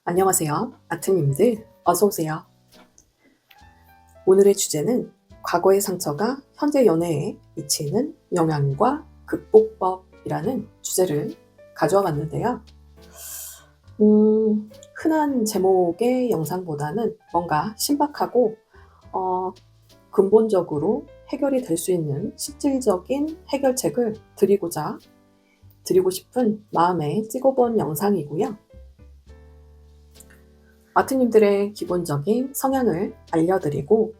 안녕하세요. 아트님들 어서오세요. 오늘의 주제는 과거의 상처가 현재 연애에 미치는 영향과 극복법이라는 주제를 가져와 봤는데요. 흔한 제목의 영상보다는 뭔가 신박하고 근본적으로 해결이 될 수 있는 실질적인 해결책을 드리고 싶은 마음에 찍어본 영상이고요. 아트님들의 기본적인 성향을 알려드리고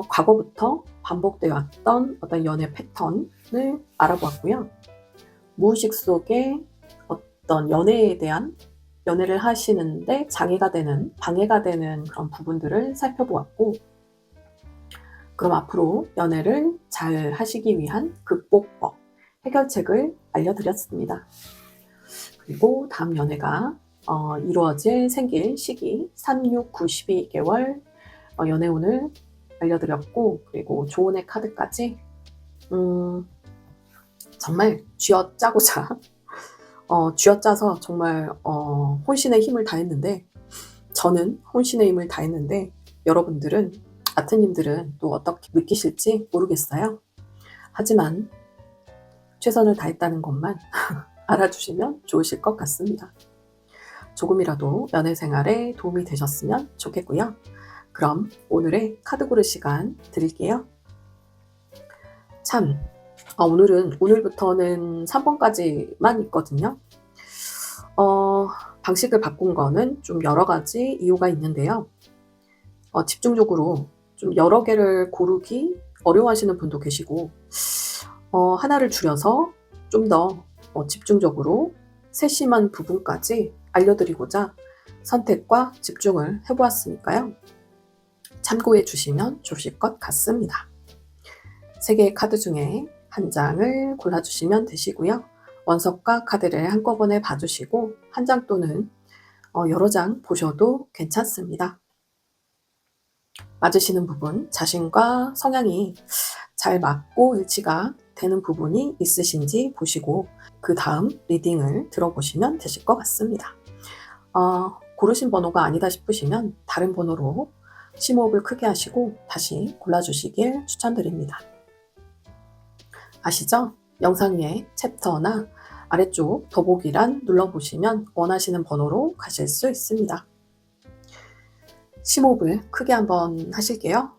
과거부터 반복되어 왔던 어떤 연애 패턴을 알아보았고요. 무의식 속에 어떤 연애를 하시는데 방해가 되는 그런 부분들을 살펴보았고, 그럼 앞으로 연애를 잘 하시기 위한 극복법, 해결책을 알려드렸습니다. 그리고 다음 연애가 생길 시기 3, 6, 9, 12개월 연애운을 알려드렸고, 그리고 조언의 카드까지 정말 쥐어짜서 정말 혼신의 힘을 다했는데, 저는 혼신의 힘을 다했는데 여러분들은, 아트님들은 또 어떻게 느끼실지 모르겠어요. 하지만 최선을 다했다는 것만 알아주시면 좋으실 것 같습니다. 조금이라도 연애 생활에 도움이 되셨으면 좋겠고요. 그럼 오늘의 카드 고를 시간 드릴게요. 오늘부터는 3번까지만 있거든요. 방식을 바꾼 거는 좀 여러 가지 이유가 있는데요. 집중적으로 좀 여러 개를 고르기 어려워하시는 분도 계시고, 하나를 줄여서 좀 더 집중적으로 세심한 부분까지 알려드리고자 선택과 집중을 해보았으니까요. 참고해 주시면 좋으실 것 같습니다. 3개의 카드 중에 한 장을 골라주시면 되시고요. 원석과 카드를 한꺼번에 봐주시고 한 장 또는 여러 장 보셔도 괜찮습니다. 맞으시는 부분, 자신과 성향이 잘 맞고 일치가 되는 부분이 있으신지 보시고 그 다음 리딩을 들어보시면 되실 것 같습니다. 고르신 번호가 아니다 싶으시면 다른 번호로 심호흡을 크게 하시고 다시 골라주시길 추천드립니다. 아시죠? 영상 위에 챕터나 아래쪽 더보기란 눌러보시면 원하시는 번호로 가실 수 있습니다. 심호흡을 크게 한번 하실게요.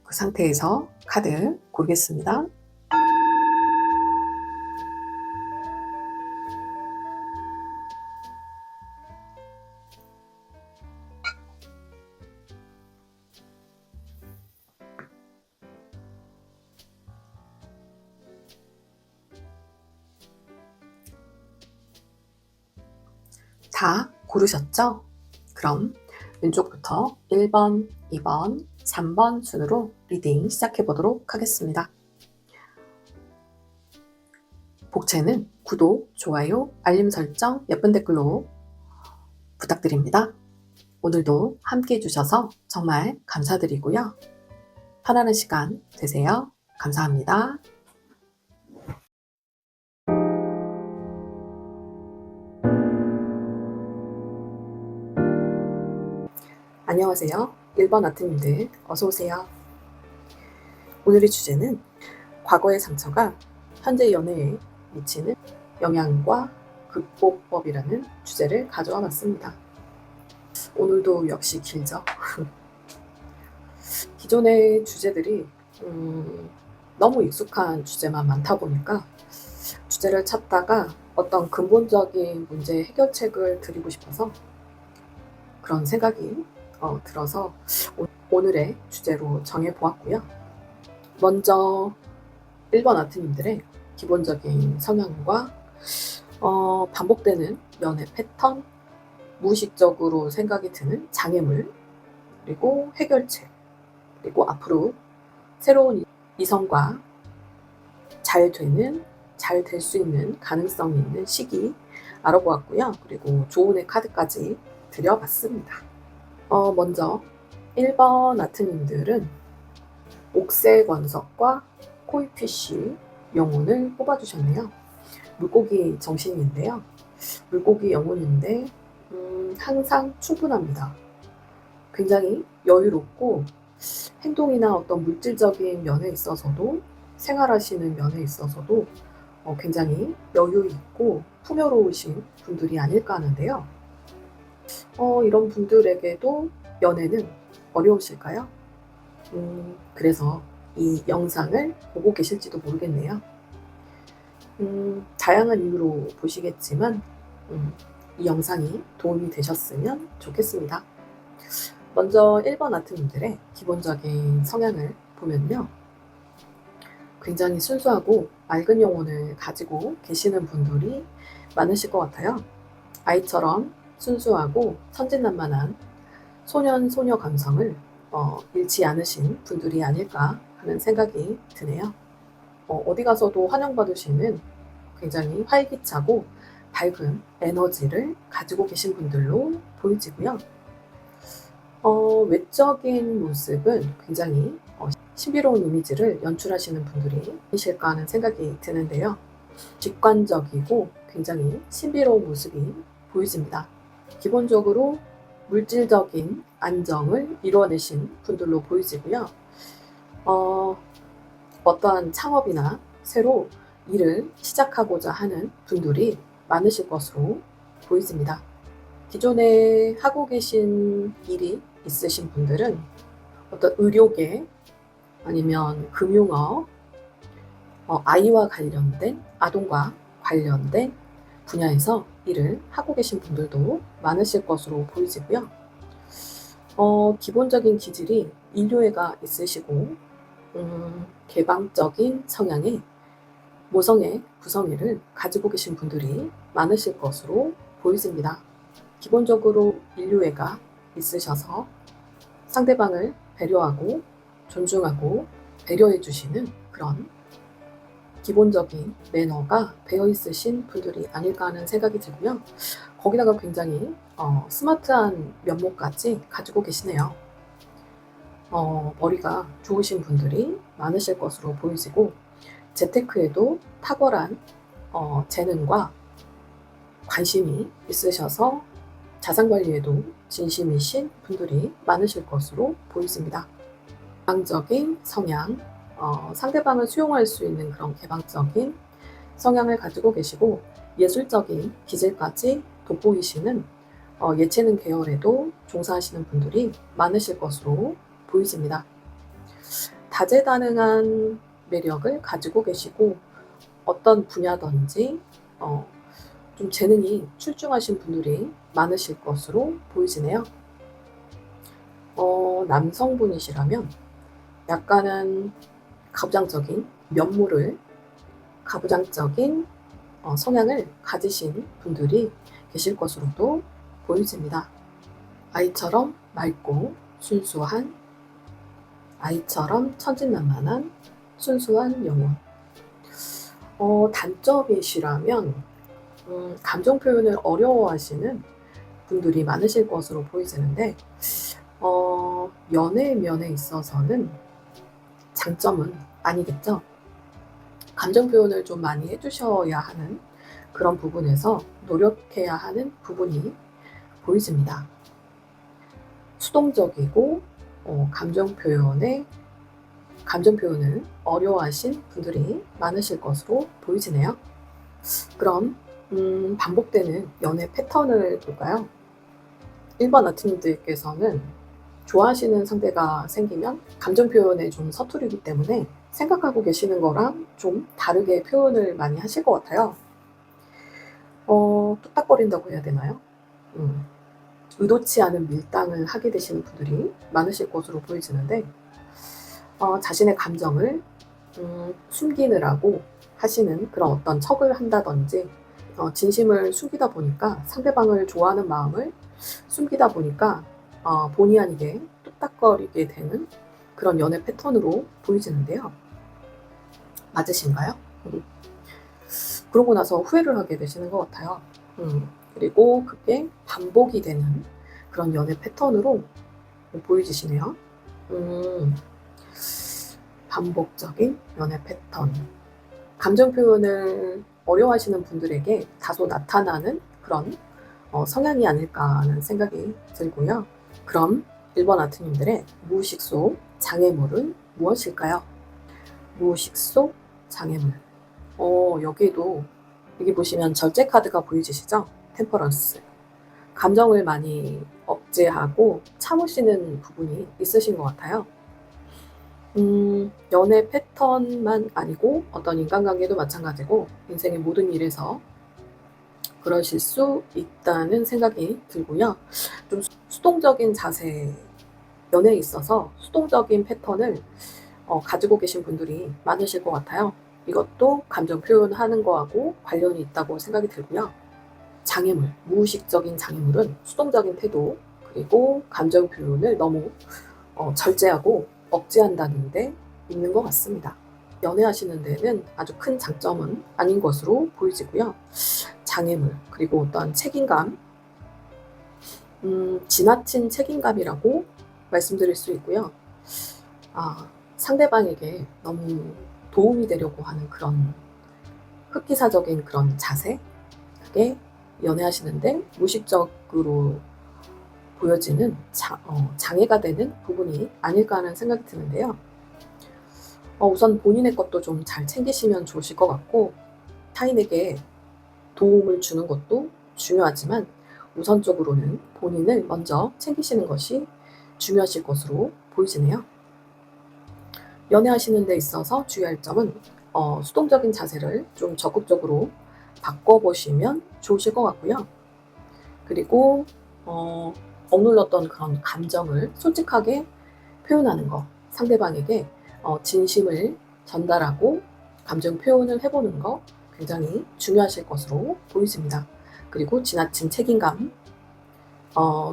그 상태에서 카드 고르겠습니다. 다 고르셨죠? 그럼 왼쪽부터 1번, 2번, 3번 순으로 리딩 시작해 보도록 하겠습니다. 복채는 구독, 좋아요, 알림 설정, 예쁜 댓글로 부탁드립니다. 오늘도 함께 해주셔서 정말 감사드리고요. 편안한 시간 되세요. 감사합니다. 안녕하세요. 1번 아트님들 어서오세요. 오늘의 주제는 과거의 상처가 현재 연애에 미치는 영향과 극복법이라는 주제를 가져와 봤습니다. 오늘도 역시 길죠? 기존의 주제들이 너무 익숙한 주제만 많다 보니까 주제를 찾다가 어떤 근본적인 문제 해결책을 드리고 싶어서 그런 생각이 들어서 오늘의 주제로 정해보았고요. 먼저 1번 아트님들의 기본적인 성향과 반복되는 연애 패턴, 무의식적으로 생각이 드는 장애물, 그리고 해결책, 그리고 앞으로 새로운 이성과 잘 될 수 있는 가능성이 있는 시기 알아보았고요. 그리고 조언의 카드까지 드려봤습니다. 먼저 1번 아트님들은 옥색 원석과 코이피쉬 영혼을 뽑아주셨네요. 물고기 정신인데요. 물고기 영혼인데 항상 충분합니다. 굉장히 여유롭고 행동이나 어떤 물질적인 면에 있어서도 생활하시는 면에 있어서도 굉장히 여유 있고 풍요로우신 분들이 아닐까 하는데요. 이런 분들에게도 연애는 어려우실까요? 그래서 이 영상을 보고 계실지도 모르겠네요. 다양한 이유로 보시겠지만 이 영상이 도움이 되셨으면 좋겠습니다. 먼저 1번 아트님들의 기본적인 성향을 보면요. 굉장히 순수하고 맑은 영혼을 가지고 계시는 분들이 많으실 것 같아요. 아이처럼 순수하고 천진난만한 소년, 소녀 감성을 잃지 않으신 분들이 아닐까 하는 생각이 드네요. 어디 가서도 환영받으시는 굉장히 활기차고 밝은 에너지를 가지고 계신 분들로 보이지고요. 외적인 모습은 굉장히 신비로운 이미지를 연출하시는 분들이실까 하는 생각이 드는데요. 직관적이고 굉장히 신비로운 모습이 보이집니다. 기본적으로 물질적인 안정을 이뤄내신 분들로 보이지고요. 어떠한 창업이나 새로 일을 시작하고자 하는 분들이 많으실 것으로 보이집니다. 기존에 하고 계신 일이 있으신 분들은 어떤 의료계 아니면 금융업, 아이와 관련된, 아동과 관련된 분야에서 일을 하고 계신 분들도 많으실 것으로 보이지고요. 기본적인 기질이 인류애가 있으시고 개방적인 성향의 모성애, 구성애를 가지고 계신 분들이 많으실 것으로 보이집니다. 기본적으로 인류애가 있으셔서 상대방을 배려하고 존중하고 배려해 주시는 그런 기본적인 매너가 배어 있으신 분들이 아닐까 하는 생각이 들고요. 거기다가 굉장히 스마트한 면모까지 가지고 계시네요. 머리가 좋으신 분들이 많으실 것으로 보이시고 재테크에도 탁월한 재능과 관심이 있으셔서 자산관리에도 진심이신 분들이 많으실 것으로 보이십니다. 개방적인 성향, 상대방을 수용할 수 있는 그런 개방적인 성향을 가지고 계시고 예술적인 기질까지 돋보이시는 예체능 계열에도 종사하시는 분들이 많으실 것으로 보이십니다. 다재다능한 매력을 가지고 계시고 어떤 분야든지 좀 재능이 출중하신 분들이 많으실 것으로 보이시네요. 남성분이시라면 약간은 가부장적인 면모를, 가부장적인 성향을 가지신 분들이 계실 것으로도 보여집니다. 아이처럼 맑고 순수한, 아이처럼 천진난만한 순수한 영혼. 단점이시라면 감정 표현을 어려워하시는 분들이 많으실 것으로 보이지는데 연애 면에 있어서는 장점은 아니겠죠. 감정 표현을 좀 많이 해주셔야 하는 그런 부분에서 노력해야 하는 부분이 보이집니다. 수동적이고 감정 표현을 어려워하신 분들이 많으실 것으로 보이지네요. 그럼 반복되는 연애 패턴을 볼까요? 1번 아트님들께서는 좋아하시는 상대가 생기면 감정 표현에 좀 서투르기 때문에 생각하고 계시는 거랑 좀 다르게 표현을 많이 하실 것 같아요. 뚝딱거린다고 해야 되나요? 의도치 않은 밀당을 하게 되시는 분들이 많으실 것으로 보이지는데 자신의 감정을 숨기느라고 하시는 그런 어떤 척을 한다든지 진심을 숨기다 보니까 상대방을 좋아하는 마음을 숨기다 보니까 본의 아니게 뚝딱거리게 되는 그런 연애 패턴으로 보이지는데요. 맞으신가요? 그러고 나서 후회를 하게 되시는 것 같아요. 그리고 그게 반복이 되는 그런 연애 패턴으로 보여지시네요. 반복적인 연애 패턴. 감정 표현을 어려워하시는 분들에게 다소 나타나는 그런 성향이 아닐까 하는 생각이 들고요. 그럼 1번 아트님들의 무의식 속 장애물은 무엇일까요? 무의식 속 장애물. 여기도 여기 보시면 절제 카드가 보이시죠? 템퍼런스. 감정을 많이 억제하고 참으시는 부분이 있으신 것 같아요. 연애 패턴만 아니고 어떤 인간관계도 마찬가지고 인생의 모든 일에서 그러실 수 있다는 생각이 들고요. 좀 수동적인 자세, 연애에 있어서 수동적인 패턴을 가지고 계신 분들이 많으실 것 같아요. 이것도 감정 표현하는 거하고 관련이 있다고 생각이 들고요. 장애물, 무의식적인 장애물은 수동적인 태도, 그리고 감정 표현을 너무 절제하고 억제한다는 데 있는 것 같습니다. 연애하시는 데는 아주 큰 장점은 아닌 것으로 보이지고요. 장애물, 그리고 어떤 책임감, 지나친 책임감이라고 말씀드릴 수 있고요. 상대방에게 너무 도움이 되려고 하는 그런 흑기사적인 그런 자세, 그게 연애하시는데 무의식적으로 보여지는 장애가 되는 부분이 아닐까 하는 생각이 드는데요. 우선 본인의 것도 좀 잘 챙기시면 좋으실 것 같고, 타인에게 도움을 주는 것도 중요하지만 우선적으로는 본인을 먼저 챙기시는 것이 중요하실 것으로 보이지네요. 연애하시는 데 있어서 주의할 점은 수동적인 자세를 좀 적극적으로 바꿔보시면 좋으실 것 같고요. 그리고 억눌렀던 그런 감정을 솔직하게 표현하는 거, 상대방에게 진심을 전달하고 감정 표현을 해보는 거 굉장히 중요하실 것으로 보이십니다. 그리고 지나친 책임감,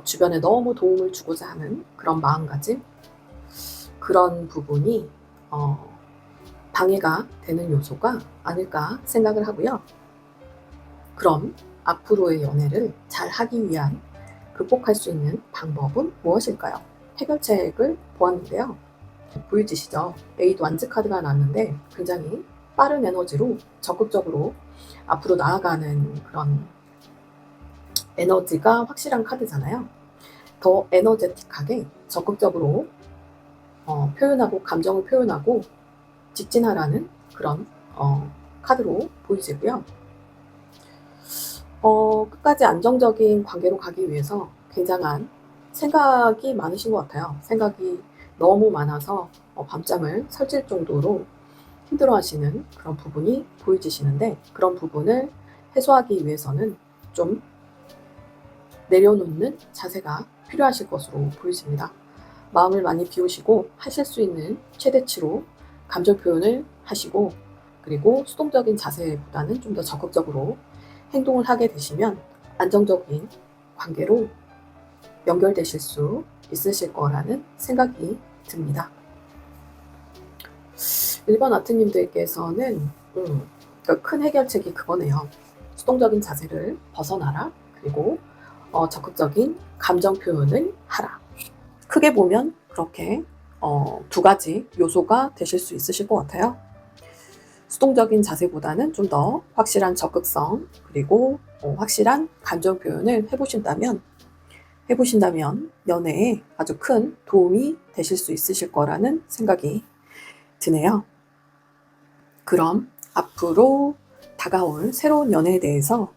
주변에 너무 도움을 주고자 하는 그런 마음가짐, 그런 부분이 방해가 되는 요소가 아닐까 생각을 하고요. 그럼 앞으로의 연애를 잘 하기 위한 극복할 수 있는 방법은 무엇일까요? 해결책을 보았는데요. 보여지시죠? 에이드 완즈 카드가 나왔는데 굉장히 빠른 에너지로 적극적으로 앞으로 나아가는 그런 에너지가 확실한 카드잖아요. 더 에너제틱하게 적극적으로 표현하고 감정을 표현하고 직진하라는 그런 카드로 보이지고요. 끝까지 안정적인 관계로 가기 위해서 굉장한 생각이 많으신 것 같아요. 생각이 너무 많아서 밤잠을 설칠 정도로 힘들어하시는 그런 부분이 보여지시는데, 그런 부분을 해소하기 위해서는 좀 내려놓는 자세가 필요하실 것으로 보이십니다. 마음을 많이 비우시고 하실 수 있는 최대치로 감정 표현을 하시고, 그리고 수동적인 자세보다는 좀 더 적극적으로 행동을 하게 되시면 안정적인 관계로 연결되실 수 있으실 거라는 생각이 듭니다. 1번 아트님들께서는 큰 해결책이 그거네요. 수동적인 자세를 벗어나라. 그리고 적극적인 감정 표현을 하라. 크게 보면 그렇게 두 가지 요소가 되실 수 있으실 것 같아요. 수동적인 자세보다는 좀 더 확실한 적극성, 그리고 확실한 감정 표현을 해보신다면 연애에 아주 큰 도움이 되실 수 있으실 거라는 생각이 드네요. 그럼 앞으로 다가올 새로운 연애에 대해서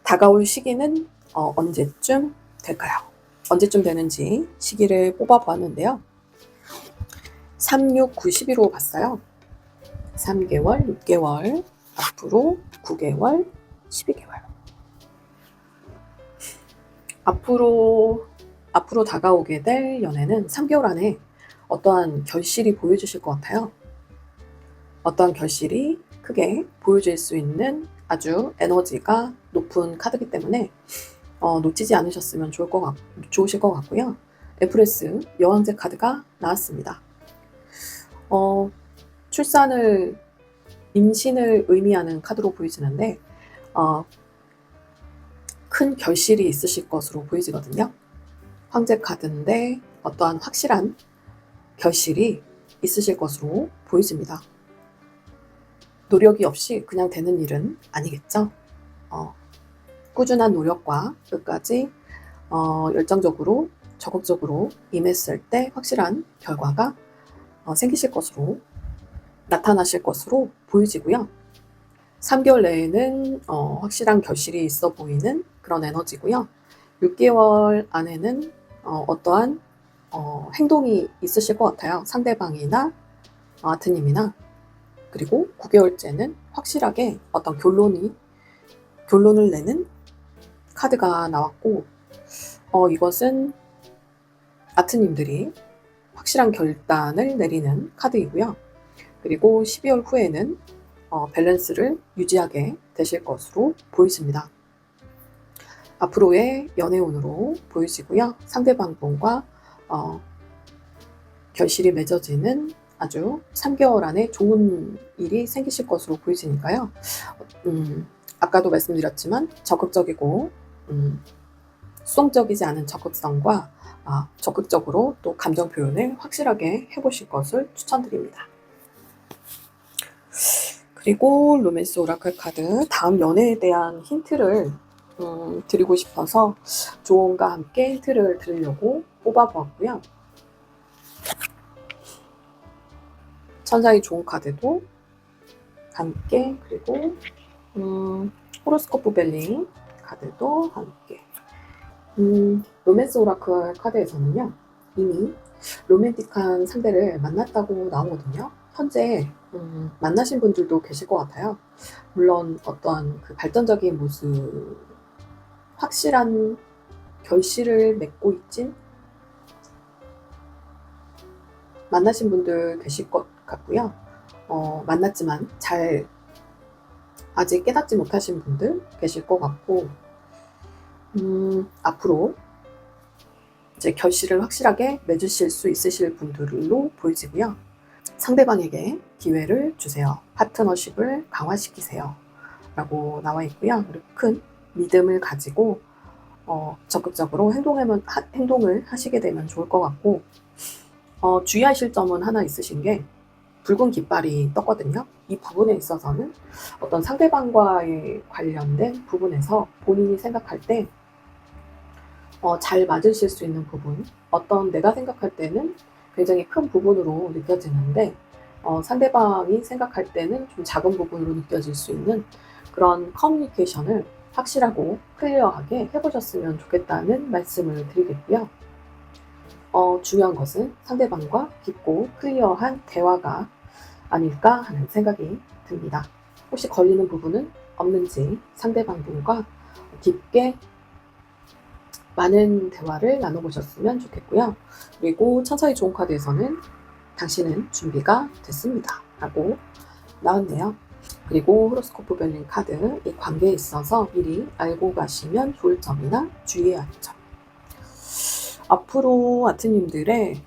다가올 시기는 언제쯤 될까요? 언제쯤 되는지 시기를 뽑아보았는데요. 3, 6, 9, 11로 봤어요. 3개월, 6개월, 앞으로 9개월, 12개월. 앞으로 다가오게 될 연애는 3개월 안에 어떠한 결실이 보여주실 것 같아요. 어떠한 결실이 크게 보여질 수 있는 아주 에너지가 높은 카드이기 때문에 놓치지 않으셨으면 좋으실 것 같고요. 에프레스 여왕제 카드가 나왔습니다. 임신을 의미하는 카드로 보이지는데 큰 결실이 있으실 것으로 보이지거든요. 황제 카드인데 어떠한 확실한 결실이 있으실 것으로 보여집니다. 노력이 없이 그냥 되는 일은 아니겠죠. 꾸준한 노력과 끝까지 열정적으로 적극적으로 임했을 때 확실한 결과가 생기실 것으로 나타나실 것으로 보여지고요. 3개월 내에는 확실한 결실이 있어 보이는 그런 에너지고요. 6개월 안에는 어떠한 행동이 있으실 것 같아요. 상대방이나 아트님이나. 그리고 9개월째는 확실하게 어떤 결론을 내는 카드가 나왔고, 이것은 아트님들이 확실한 결단을 내리는 카드이고요. 그리고 12월 후에는 밸런스를 유지하게 되실 것으로 보이십니다. 앞으로의 연애운으로 보이시고요. 상대방분과 결실이 맺어지는 아주 3개월 안에 좋은 일이 생기실 것으로 보이시니까요. 아까도 말씀드렸지만 적극적이고 수동적이지 않은 적극성과 적극적으로 또 감정 표현을 확실하게 해보실 것을 추천드립니다. 그리고 로맨스 오라클 카드 다음 연애에 대한 힌트를 드리고 싶어서 조언과 함께 힌트를 드리려고 뽑아보았고요. 천사의 좋은 카드도 함께, 그리고 호로스코프 벨링 카드도 함께. 로맨스 오라클 카드에서는요, 이미 로맨틱한 상대를 만났다고 나오거든요. 현재 만나신 분들도 계실 것 같아요. 물론 어떠한 그 발전적인 모습, 확실한 결실을 맺고 있진 만나신 분들 계실 것 같고요. 만났지만 잘 아직 깨닫지 못하신 분들 계실 것 같고, 앞으로 이제 결실을 확실하게 맺으실 수 있으실 분들로 보이지고요. 상대방에게 기회를 주세요. 파트너십을 강화시키세요. 라고 나와 있고요. 그리고 큰 믿음을 가지고 적극적으로 행동을 하시게 되면 좋을 것 같고, 주의하실 점은 하나 있으신 게 붉은 깃발이 떴거든요. 이 부분에 있어서는 어떤 상대방과의 관련된 부분에서 본인이 생각할 때 잘 맞으실 수 있는 부분, 어떤 내가 생각할 때는 굉장히 큰 부분으로 느껴지는데 상대방이 생각할 때는 좀 작은 부분으로 느껴질 수 있는 그런 커뮤니케이션을 확실하고 클리어하게 해보셨으면 좋겠다는 말씀을 드리겠고요. 중요한 것은 상대방과 깊고 클리어한 대화가 아닐까 하는 생각이 듭니다. 혹시 걸리는 부분은 없는지 상대방분과 깊게 많은 대화를 나눠보셨으면 좋겠고요. 그리고 천사의 좋은 카드에서는 당신은 준비가 됐습니다. 라고 나왔네요. 그리고 호로스코프 벨링 카드, 이 관계에 있어서 미리 알고 가시면 좋을 점이나 주의해야 할 점. 앞으로 아트님들의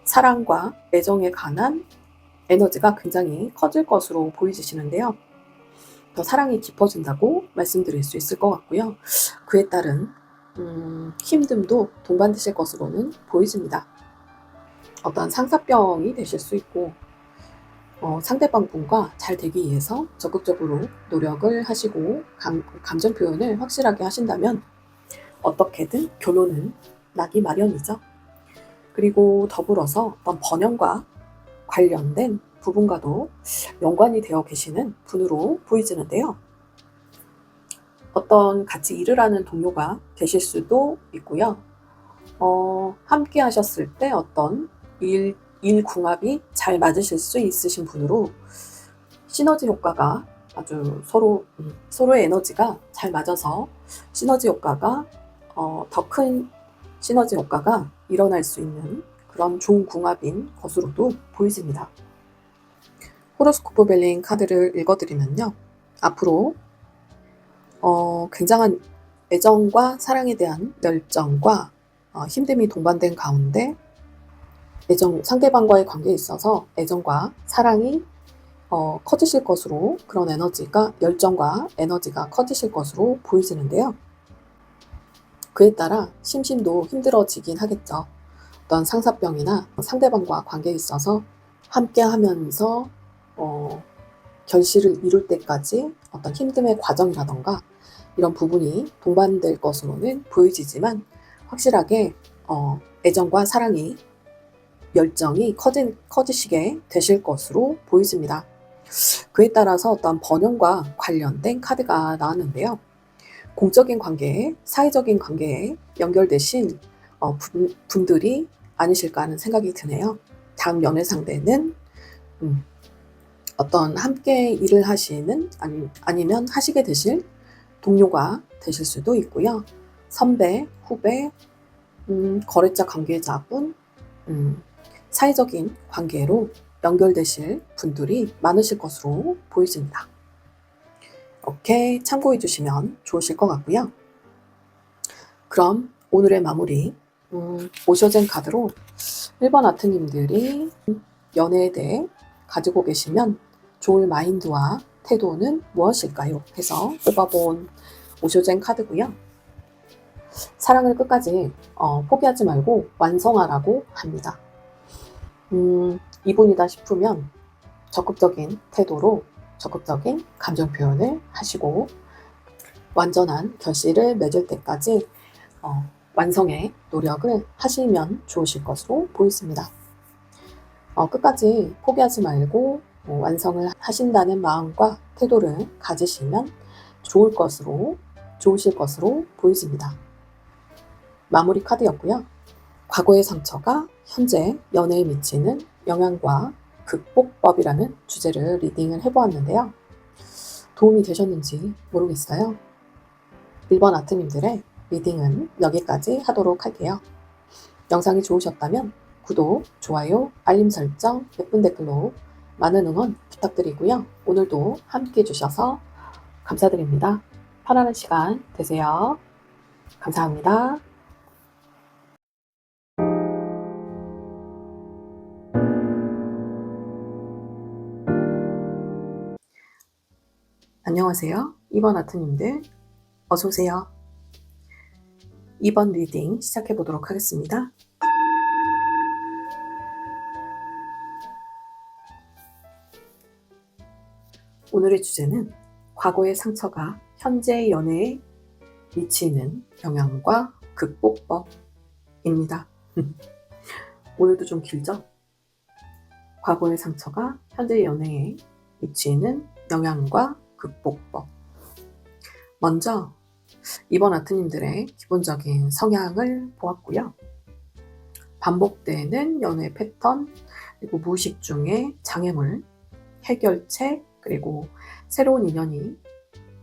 사랑과 애정에 관한 에너지가 굉장히 커질 것으로 보이시는데요. 더 사랑이 깊어진다고 말씀드릴 수 있을 것 같고요. 그에 따른 힘듦도 동반되실 것으로는 보이집니다. 어떤 상사병이 되실 수 있고 상대방 분과 잘 되기 위해서 적극적으로 노력을 하시고 감정 표현을 확실하게 하신다면 어떻게든 결론은 나기 마련이죠. 그리고 더불어서 어떤 번영과 관련된 부분과도 연관이 되어 계시는 분으로 보이지는데요. 어떤 같이 일을 하는 동료가 되실 수도 있고요. 함께 하셨을 때 어떤 일 궁합이 잘 맞으실 수 있으신 분으로 시너지 효과가 아주 서로의 에너지가 잘 맞아서 시너지 효과가 더 큰 시너지 효과가 일어날 수 있는 그런 좋은 궁합인 것으로도 보이집니다. 호로스코프 벨링 카드를 읽어드리면요. 앞으로 굉장한 애정과 사랑에 대한 열정과 힘듦이 동반된 가운데 상대방과의 관계에 있어서 애정과 사랑이 커지실 것으로, 그런 열정과 에너지가 커지실 것으로 보이시는데요. 그에 따라 심심도 힘들어지긴 하겠죠. 어떤 상사병이나 상대방과 관계에 있어서 함께 하면서 결실을 이룰 때까지 어떤 힘듦의 과정이라던가 이런 부분이 동반될 것으로는 보여지지만 확실하게 애정과 사랑이 열정이 커지시게 되실 것으로 보여집니다. 그에 따라서 어떤 번영과 관련된 카드가 나왔는데요. 공적인 관계에 사회적인 관계에 연결되신 분들이 아니실까 하는 생각이 드네요. 다음 연애 상대는 어떤 함께 일을 하시는 아니면 하시게 되실 동료가 되실 수도 있고요. 선배, 후배, 거래자 관계자분, 사회적인 관계로 연결되실 분들이 많으실 것으로 보여집니다. 이렇게 참고해 주시면 좋으실 것 같고요. 그럼 오늘의 마무리 오셔젠 카드로 1번 아트님들이 연애에 대해 가지고 계시면 좋을 마인드와 태도는 무엇일까요? 해서 뽑아본 오쇼젠 카드고요. 사랑을 끝까지 포기하지 말고 완성하라고 합니다. 이분이다 싶으면 적극적인 태도로 적극적인 감정 표현을 하시고 완전한 결실을 맺을 때까지 완성의 노력을 하시면 좋으실 것으로 보입니다. 끝까지 포기하지 말고 완성을 하신다는 마음과 태도를 가지시면 좋으실 것으로 보여집니다. 마무리 카드였고요. 과거의 상처가 현재 연애에 미치는 영향과 극복법이라는 주제를 리딩을 해보았는데요. 도움이 되셨는지 모르겠어요. 1번 아트님들의 리딩은 여기까지 하도록 할게요. 영상이 좋으셨다면 구독, 좋아요, 알림 설정, 예쁜 댓글로 많은 응원 부탁드리고요. 오늘도 함께 해주셔서 감사드립니다. 편안한 시간 되세요. 감사합니다. 안녕하세요. 2번 아트님들 어서오세요. 2번 리딩 시작해 보도록 하겠습니다. 오늘의 주제는 과거의 상처가 현재 연애에 미치는 영향과 극복법입니다. 오늘도 좀 길죠? 과거의 상처가 현재 연애에 미치는 영향과 극복법. 먼저 2번 아트님들의 기본적인 성향을 보았고요. 반복되는 연애 패턴, 그리고 무의식 중의 장애물, 해결책, 그리고 새로운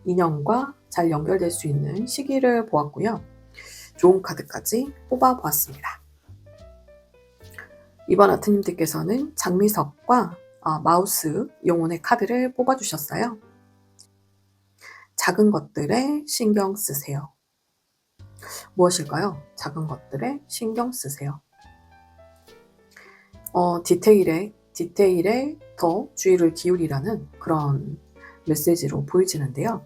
인연과 잘 연결될 수 있는 시기를 보았고요. 좋은 카드까지 뽑아보았습니다. 2번 아트님들께서는 장미석과 마우스 영혼의 카드를 뽑아주셨어요. 작은 것들에 신경 쓰세요. 무엇일까요? 작은 것들에 신경 쓰세요. 디테일에 더 주의를 기울이라는 그런 메시지로 보여지는데요.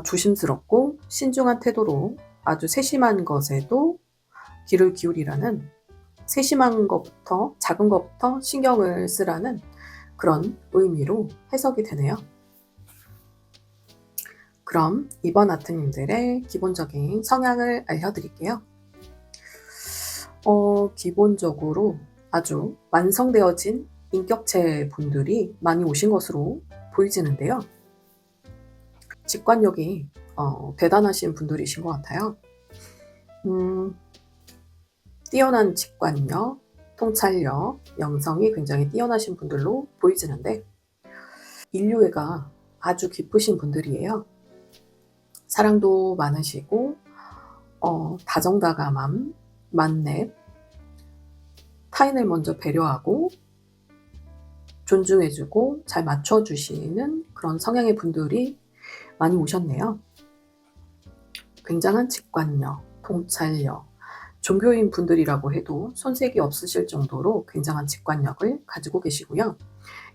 조심스럽고 신중한 태도로 아주 세심한 것에도 귀를 기울이라는, 세심한 것부터, 작은 것부터 신경을 쓰라는 그런 의미로 해석이 되네요. 그럼 2번 아트님들의 기본적인 성향을 알려드릴게요. 기본적으로 아주 완성되어진 인격체 분들이 많이 오신 것으로 보이지는데요. 직관력이 대단하신 분들이신 것 같아요. 뛰어난 직관력, 통찰력, 영성이 굉장히 뛰어나신 분들로 보이지는데 인류애가 아주 깊으신 분들이에요. 사랑도 많으시고 다정다감함, 만렙, 타인을 먼저 배려하고 존중해주고 잘 맞춰주시는 그런 성향의 분들이 많이 오셨네요. 굉장한 직관력, 통찰력, 종교인 분들이라고 해도 손색이 없으실 정도로 굉장한 직관력을 가지고 계시고요.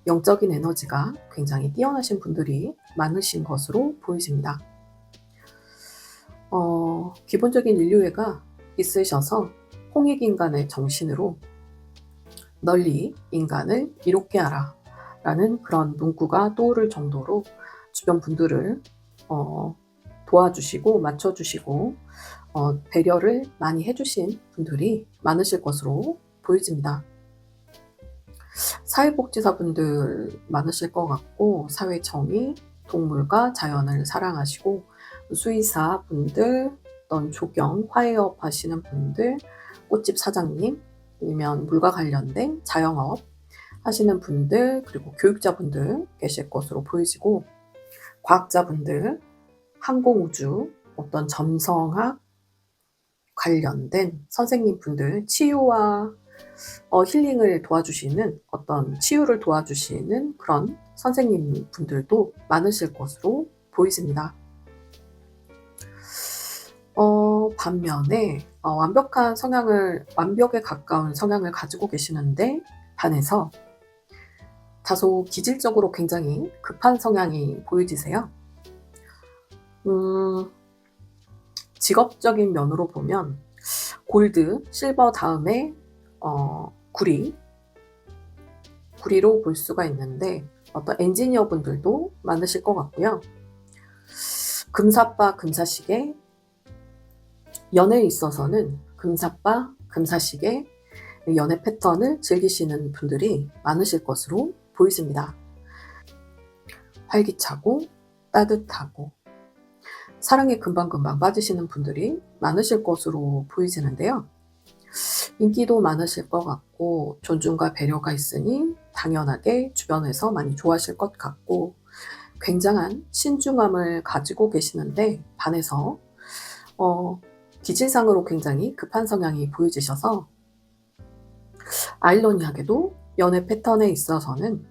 영적인 에너지가 굉장히 뛰어나신 분들이 많으신 것으로 보여집니다. 기본적인 인류애가 있으셔서 홍익인간의 정신으로 널리 인간을 이롭게 하라 라는 그런 문구가 떠오를 정도로 주변 분들을 도와주시고 맞춰주시고 배려를 많이 해주신 분들이 많으실 것으로 보여집니다. 사회복지사분들 많으실 것 같고, 사회정의, 동물과 자연을 사랑하시고, 수의사분들, 어떤 조경, 화해업 하시는 분들, 꽃집 사장님, 아니면 물과 관련된 자영업 하시는 분들, 그리고 교육자분들 계실 것으로 보이지고, 과학자분들, 항공우주, 어떤 점성학 관련된 선생님분들, 치유와 힐링을 도와주시는, 어떤 치유를 도와주시는 그런 선생님분들도 많으실 것으로 보이십니다. 반면에 완벽에 가까운 성향을 가지고 계시는데 반해서 다소 기질적으로 굉장히 급한 성향이 보여지세요. 직업적인 면으로 보면 골드, 실버 다음에 구리로 볼 수가 있는데, 어떤 엔지니어 분들도 많으실 것 같고요. 금사빠, 금사시계, 연애에 있어서는 금사빠, 금사시계, 연애 패턴을 즐기시는 분들이 많으실 것으로 보이십니다. 활기차고 따뜻하고 사랑에 금방금방 빠지시는 분들이 많으실 것으로 보이시는데요. 인기도 많으실 것 같고 존중과 배려가 있으니 당연하게 주변에서 많이 좋아하실 것 같고, 굉장한 신중함을 가지고 계시는데 반해서 기질상으로 굉장히 급한 성향이 보여지셔서 아이러니하게도 연애 패턴에 있어서는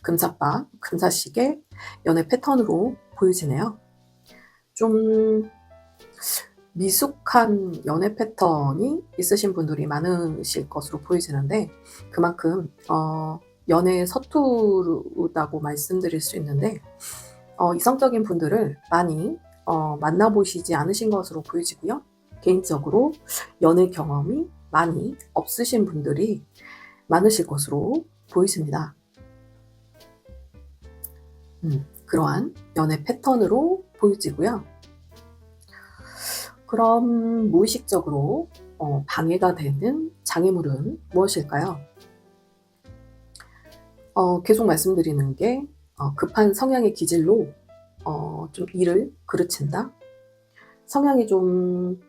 금사빠, 금사시계 연애 패턴으로 보여지네요. 좀 미숙한 연애 패턴이 있으신 분들이 많으실 것으로 보이시는데, 그만큼 연애에 서투르다고 말씀드릴 수 있는데, 이성적인 분들을 많이 만나보시지 않으신 것으로 보이지고요. 개인적으로 연애 경험이 많이 없으신 분들이 많으실 것으로 보이십니다. 그러한 연애 패턴으로 보여지고요. 그럼 무의식적으로 방해가 되는 장애물은 무엇일까요? 계속 말씀드리는 게 급한 성향의 기질로 좀 일을 그르친다. 성향이 좀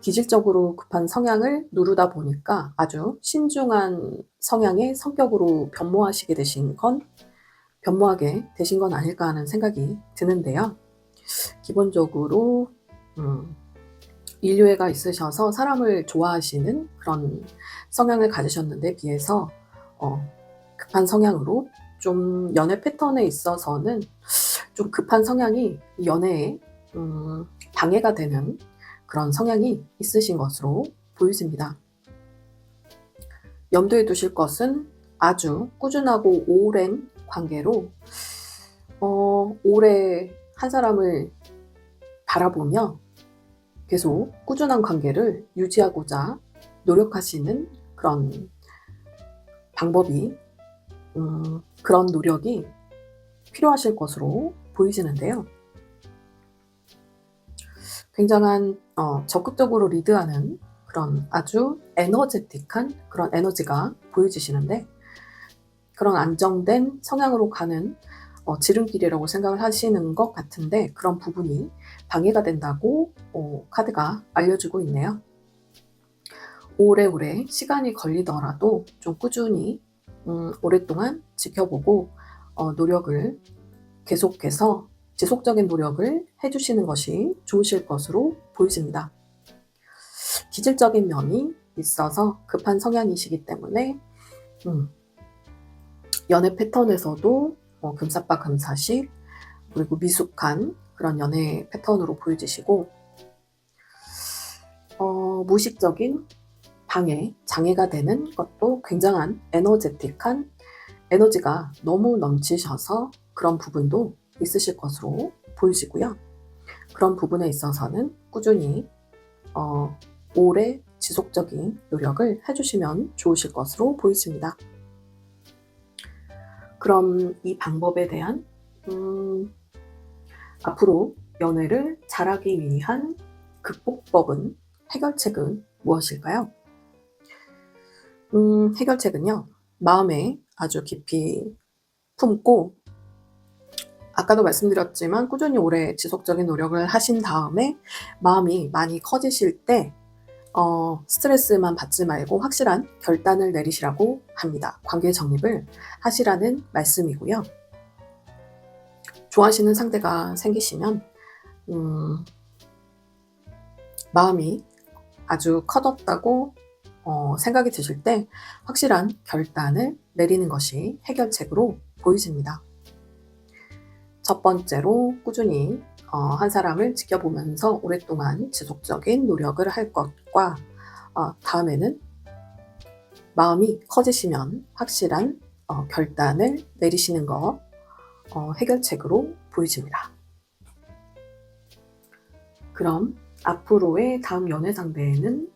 기질적으로 급한 성향을 누르다 보니까 아주 신중한 성향의 성격으로 변모하게 되신 건 아닐까 하는 생각이 드는데요. 기본적으로 인류애가 있으셔서 사람을 좋아하시는 그런 성향을 가지셨는데 비해서 급한 성향으로 좀 연애 패턴에 있어서는 좀 급한 성향이 연애에 방해가 되는 그런 성향이 있으신 것으로 보여집니다. 염두에 두실 것은 아주 꾸준하고 오랜 관계로 오래 한 사람을 바라보며 계속 꾸준한 관계를 유지하고자 노력하시는 그런 방법이 그런 노력이 필요하실 것으로 보이시는데요. 굉장한 적극적으로 리드하는 그런 아주 에너제틱한 그런 에너지가 보여지시는데, 그런 안정된 성향으로 가는 지름길이라고 생각을 하시는 것 같은데, 그런 부분이 방해가 된다고 카드가 알려주고 있네요. 오래오래 시간이 걸리더라도 좀 꾸준히 오랫동안 지켜보고 노력을 계속해서 지속적인 노력을 해주시는 것이 좋으실 것으로 보여집니다. 기질적인 면이 있어서 급한 성향이시기 때문에 연애 패턴에서도 금사빠 금사식, 그리고 미숙한 그런 연애 패턴으로 보여지시고, 무의식적인 방해, 장애가 되는 것도 굉장한 에너제틱한 에너지가 너무 넘치셔서 그런 부분도 있으실 것으로 보이시고요. 그런 부분에 있어서는 꾸준히 오래 지속적인 노력을 해주시면 좋으실 것으로 보이십니다. 그럼 이 방법에 대한 앞으로 연애를 잘하기 위한 극복법은, 해결책은 무엇일까요? 해결책은요, 마음에 아주 깊이 품고, 아까도 말씀드렸지만 꾸준히 오래 지속적인 노력을 하신 다음에 마음이 많이 커지실 때 스트레스만 받지 말고 확실한 결단을 내리시라고 합니다. 관계 정립을 하시라는 말씀이고요. 좋아하시는 상대가 생기시면 마음이 아주 커졌다고 생각이 드실 때 확실한 결단을 내리는 것이 해결책으로 보이십니다. 첫 번째로 꾸준히 한 사람을 지켜보면서 오랫동안 지속적인 노력을 할 것과 다음에는 마음이 커지시면 확실한 결단을 내리시는 것, 해결책으로 보이십니다. 그럼 앞으로의 다음 연애 상대는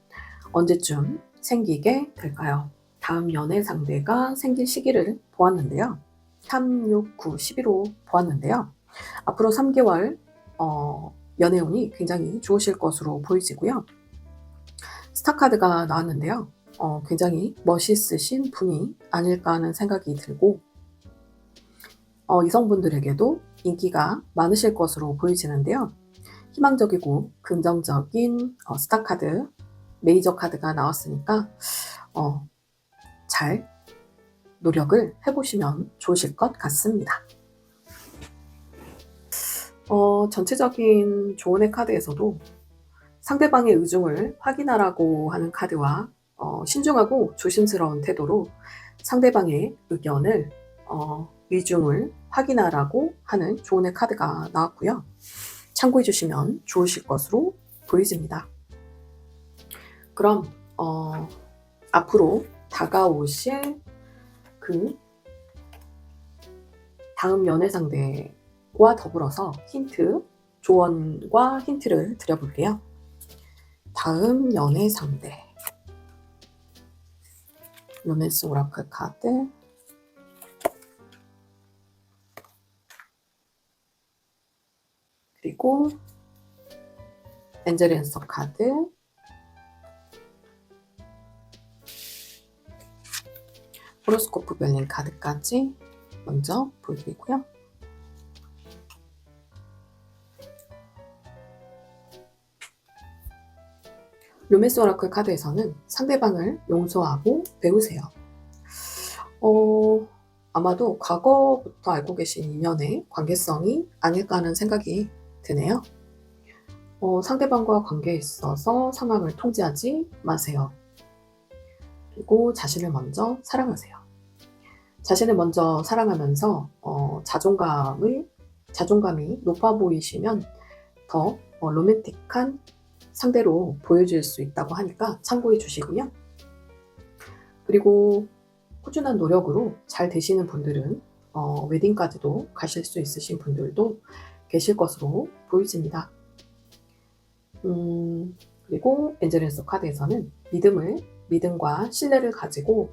언제쯤 생기게 될까요? 다음 연애 상대가 생길 시기를 보았는데요. 3, 6, 9, 11호 보았는데요. 앞으로 3개월 연애운이 굉장히 좋으실 것으로 보이지고요. 스타카드가 나왔는데요. 굉장히 멋있으신 분이 아닐까 하는 생각이 들고 이성분들에게도 인기가 많으실 것으로 보이지는데요. 희망적이고 긍정적인 스타카드, 메이저 카드가 나왔으니까 잘 노력을 해보시면 좋으실 것 같습니다. 전체적인 조언의 카드에서도 상대방의 의중을 확인하라고 하는 카드와 신중하고 조심스러운 태도로 상대방의 의견을 의중을 확인하라고 하는 조언의 카드가 나왔고요. 참고해 주시면 좋으실 것으로 보여집니다. 그럼 앞으로 다가오실 그 다음 연애 상대와 더불어서 조언과 힌트를 드려볼게요. 다음 연애 상대, 로맨스 오라클 카드, 그리고 엔젤 앤서 카드, 호로스코프 별님 카드까지 먼저 보여드리고요. 로맨스 오라클 카드에서는 상대방을 용서하고 배우세요. 아마도 과거부터 알고 계신 인연의 관계성이 아닐까 하는 생각이 드네요. 상대방과 관계에 있어서 상황을 통제하지 마세요. 그리고 자신을 먼저 사랑하세요. 자신을 먼저 사랑하면서 자존감이 높아 보이시면 더 로맨틱한 상대로 보여질 수 있다고 하니까 참고해 주시고요. 그리고 꾸준한 노력으로 잘 되시는 분들은 웨딩까지도 가실 수 있으신 분들도 계실 것으로 보여집니다. 그리고 엔젤 앤서 카드에서는 믿음과 신뢰를 가지고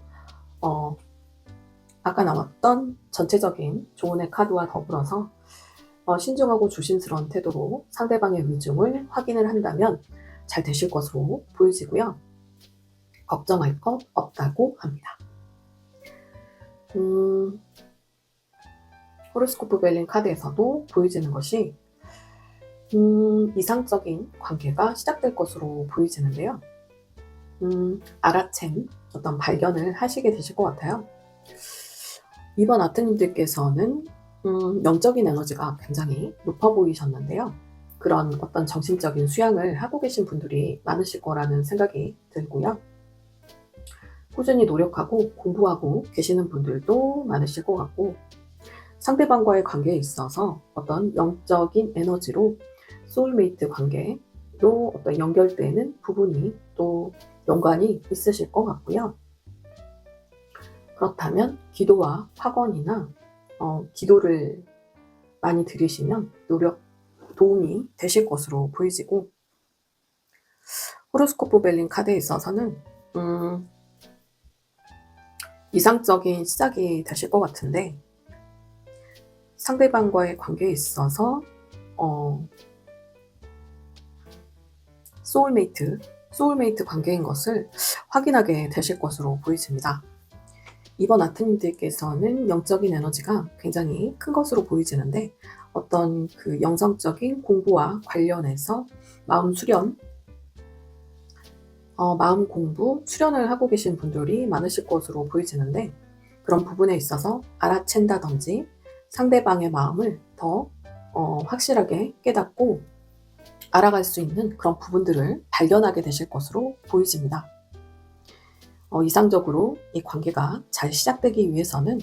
아까 나왔던 전체적인 조언의 카드와 더불어서 신중하고 조심스러운 태도로 상대방의 의중을 확인을 한다면 잘 되실 것으로 보여지고요. 걱정할 것 없다고 합니다. 호로스코프 벨린 카드에서도 보여지는 것이 이상적인 관계가 시작될 것으로 보이지는데요. 알아챈 어떤 발견을 하시게 되실 것 같아요. 이번 아트님들께서는 영적인 에너지가 굉장히 높아 보이셨는데요. 그런 어떤 정신적인 수양을 하고 계신 분들이 많으실 거라는 생각이 들고요. 꾸준히 노력하고 공부하고 계시는 분들도 많으실 것 같고, 상대방과의 관계에 있어서 어떤 영적인 에너지로 소울메이트 관계로 어떤 연결되는 부분이 또 연관이 있으실 것 같고요. 그렇다면 기도와 학원이나 기도를 많이 들으시면 도움이 되실 것으로 보이지고, 호로스코프 벨린 카드에 있어서는 이상적인 시작이 되실 것 같은데, 상대방과의 관계에 있어서 소울메이트 관계인 것을 확인하게 되실 것으로 보이집니다. 이번 아트님들께서는 영적인 에너지가 굉장히 큰 것으로 보이지는데, 어떤 그 영성적인 공부와 관련해서 마음 공부, 수련을 하고 계신 분들이 많으실 것으로 보이지는데, 그런 부분에 있어서 알아챈다든지 상대방의 마음을 더 확실하게 깨닫고 알아갈 수 있는 그런 부분들을 발견하게 되실 것으로 보이집니다. 이상적으로 이 관계가 잘 시작되기 위해서는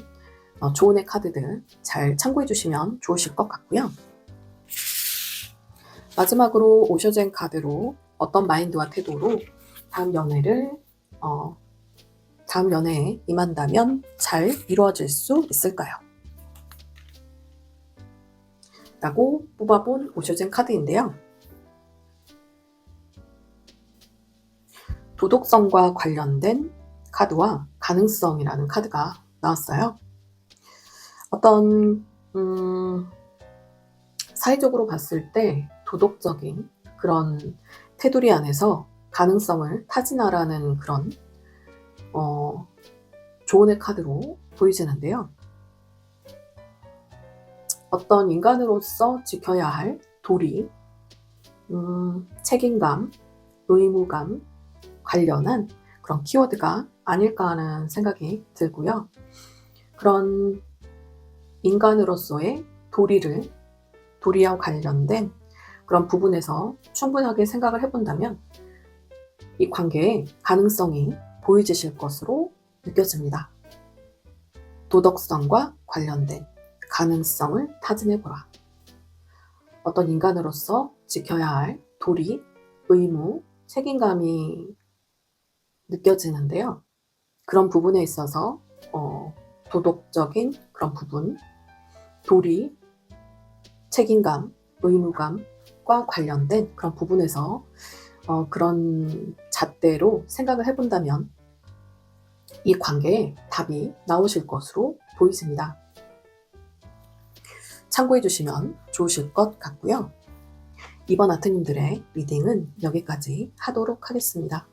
조언의 카드들 잘 참고해 주시면 좋으실 것 같고요. 마지막으로 오셔젠 카드로 어떤 마인드와 태도로 다음 연애에 임한다면 잘 이루어질 수 있을까요? 라고 뽑아본 오셔젠 카드인데요. 도덕성과 관련된 카드와 가능성이라는 카드가 나왔어요. 어떤 사회적으로 봤을 때 도덕적인 그런 테두리 안에서 가능성을 타진하라는 그런 조언의 카드로 보이지는데요. 어떤 인간으로서 지켜야 할 도리, 책임감, 의무감 관련한 그런 키워드가 아닐까 하는 생각이 들고요. 그런 인간으로서의 도리와 관련된 그런 부분에서 충분하게 생각을 해본다면 이 관계에 가능성이 보여지실 것으로 느껴집니다. 도덕성과 관련된 가능성을 타진해보라. 어떤 인간으로서 지켜야 할 도리, 의무, 책임감이 느껴지는데요. 그런 부분에 있어서 도덕적인 그런 부분, 도리, 책임감, 의무감과 관련된 그런 부분에서 그런 잣대로 생각을 해본다면 이 관계에 답이 나오실 것으로 보이십니다. 참고해 주시면 좋으실 것 같고요. 이번 아트님들의 리딩은 여기까지 하도록 하겠습니다.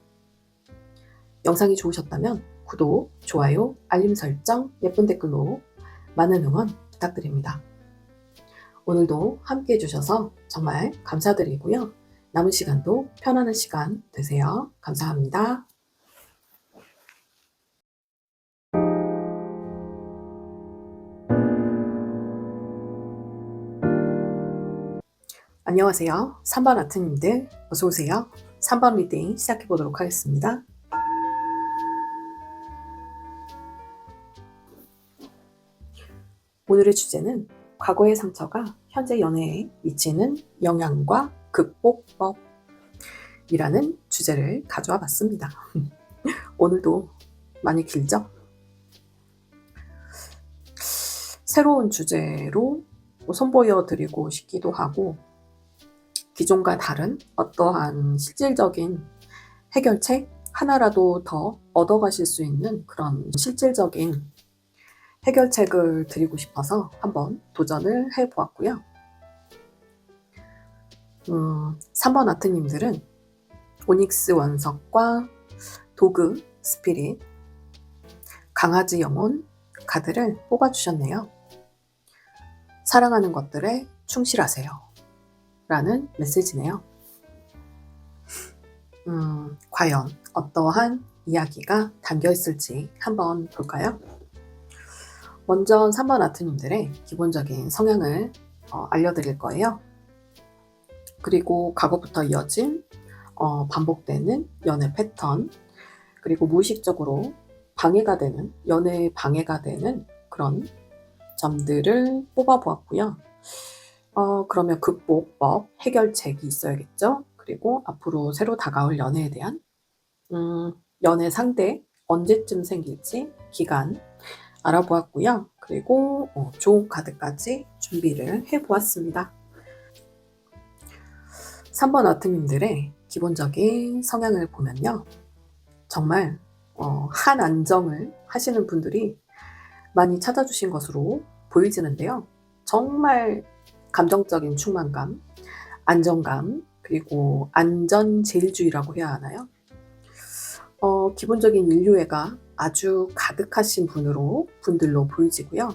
영상이 좋으셨다면 구독, 좋아요, 알림 설정, 예쁜 댓글로 많은 응원 부탁드립니다. 오늘도 함께 해주셔서 정말 감사드리고요. 남은 시간도 편안한 시간 되세요. 감사합니다. 안녕하세요. 3번 아트님들 어서오세요. 3번 리딩 시작해보도록 하겠습니다. 오늘의 주제는 과거의 상처가 현재 연애에 미치는 영향과 극복법이라는 주제를 가져와 봤습니다. 오늘도 많이 길죠? 새로운 주제로 선보여 드리고 싶기도 하고, 기존과 다른 어떠한 실질적인 해결책 하나라도 더 얻어가실 수 있는 그런 실질적인 해결책을 드리고 싶어서 한번 도전을 해보았고요. 3번 아트님들은 오닉스 원석과 도그 스피릿, 강아지 영혼 카드를 뽑아주셨네요. 사랑하는 것들에 충실하세요 라는 메시지네요. 과연 어떠한 이야기가 담겨 있을지 한번 볼까요? 먼저 3번 아트님들의 기본적인 성향을 알려드릴 거예요. 그리고 과거부터 이어진 반복되는 연애 패턴, 그리고 무의식적으로 연애에 방해가 되는 그런 점들을 뽑아보았고요. 그러면 극복법, 해결책이 있어야겠죠? 그리고 앞으로 새로 다가올 연애에 대한 연애 상대 언제쯤 생길지 기간 알아보았고요. 그리고 좋은 카드까지 준비를 해보았습니다. 3번 아트님들의 기본적인 성향을 보면요. 정말 한안정을 하시는 분들이 많이 찾아주신 것으로 보여지는데요. 정말 감정적인 충만감, 안정감, 그리고 안전제일주의라고 해야 하나요? 기본적인 인류애가 아주 가득하신 분들로 보이지고요.